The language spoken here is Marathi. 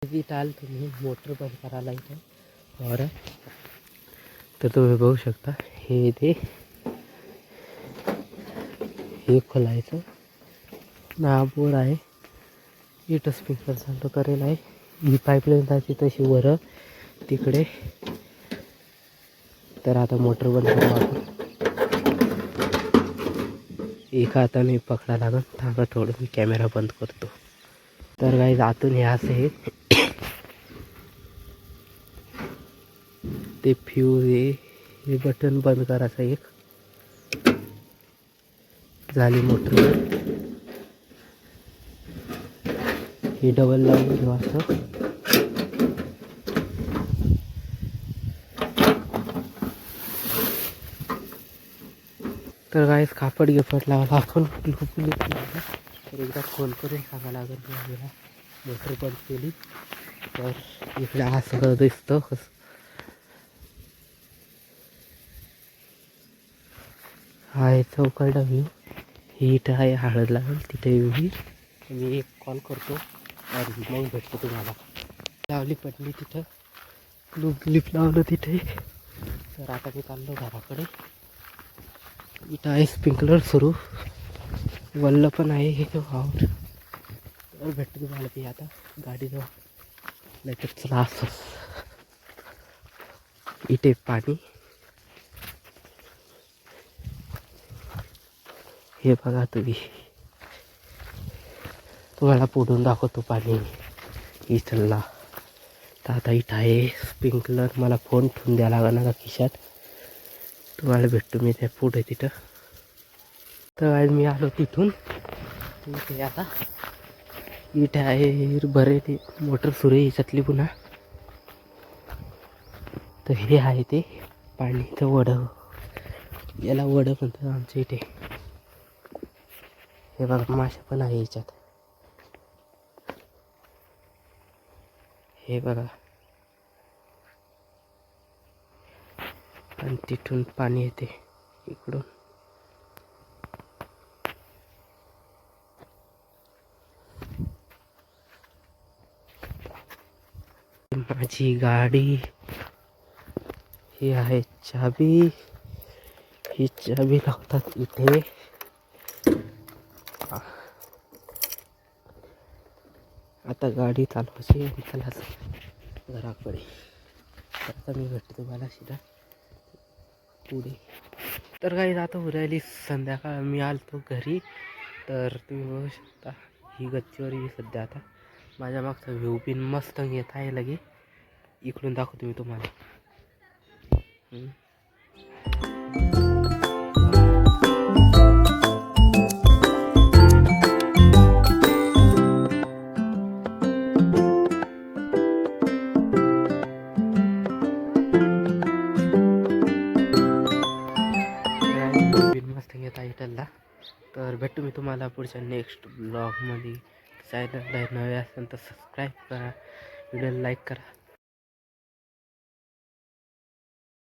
इथं आल तुम्ही मोटर बंद करायला इथं बरं. तर तुम्ही बघू शकता हे ते हे खोलायचं ना बोर आहे. इथं स्पीकर चालू करेल आहे. ही पाईपलाईन जायची तशी वर तिकडे. तर आता मोटर बंद करू आपण. एका हाताने पकडा लागेल. थांबा थोडं मी कॅमेरा बंद करतो. तर काही आतून हे असं आहे ते फ्यूज हे बटन बंद करायचं एक. झाली मोटर. हे डबल लावून घेऊ असं. तर काहीच कापड गिपट लावला आपण तर एकदा खोल करून सांगा लागेल मला. मोटर बंद केली तर इकडे असं दिसतं. हा आहे चौकडा व्ह्यू. ही इथं आहे हळद लागेल तिथे विहीर. मी एक कॉल करतो आणि मग भेटतो तुम्हाला. लावली पडली तिथं क्लिप लावलं तिथे. तर आता मी चाललो घराकडे. इथं आहे स्प्रिंकलर सुरू. वल्ल पण आहे हे वावर. तर भेटतो तुम्हाला ती आता गाडीजवळ. नाहीतर चला असंच इथे पाणी. हे बघा तुम्हाला पुढून दाखवतो पाणी इथला. तर आता इथं आहे स्प्रिंकलर. मला फोन ठेवून द्यायला लागला ना खिशात. तुम्हाला भेटतो मी त्या पुढे तिथं. तर आज मी आलो तिथून. इथे आता इथे आहे बरे ते मोटर सुरू आहे याच्यातली पुन्हा. तर हे आहे ते पाणीचं वडं. याला वडं म्हणतात आमच्या इथे. हे बघा मासे पण आहे याच्यात. हे बघा. आणि तिथून पाणी येते इकडून. माझी गाडी. ही आहे चाबी. ही चाबी लावतात इथे. आता गाडी चालवायची आणि चला घराकडे. आता मी भेटतो तुम्हाला शिदा पुढे. तर काही आता उरायली संध्याकाळ. मी आलतो घरी. तर तुम्ही बघू शकता ही गच्चीवर ही सध्या आता. माझ्या मागचा व्ह्यू पिन मस्त येत आहे लगे. इकडून दाखवतो मी तुम्हाला. मस्त घेता इटलला. तर भेटू मी तुम्हाला पुढच्या नेक्स्ट ब्लॉगमध्ये. चॅनलला नवे असेल तर सबस्क्राईब करा. व्हिडिओला लाईक करा.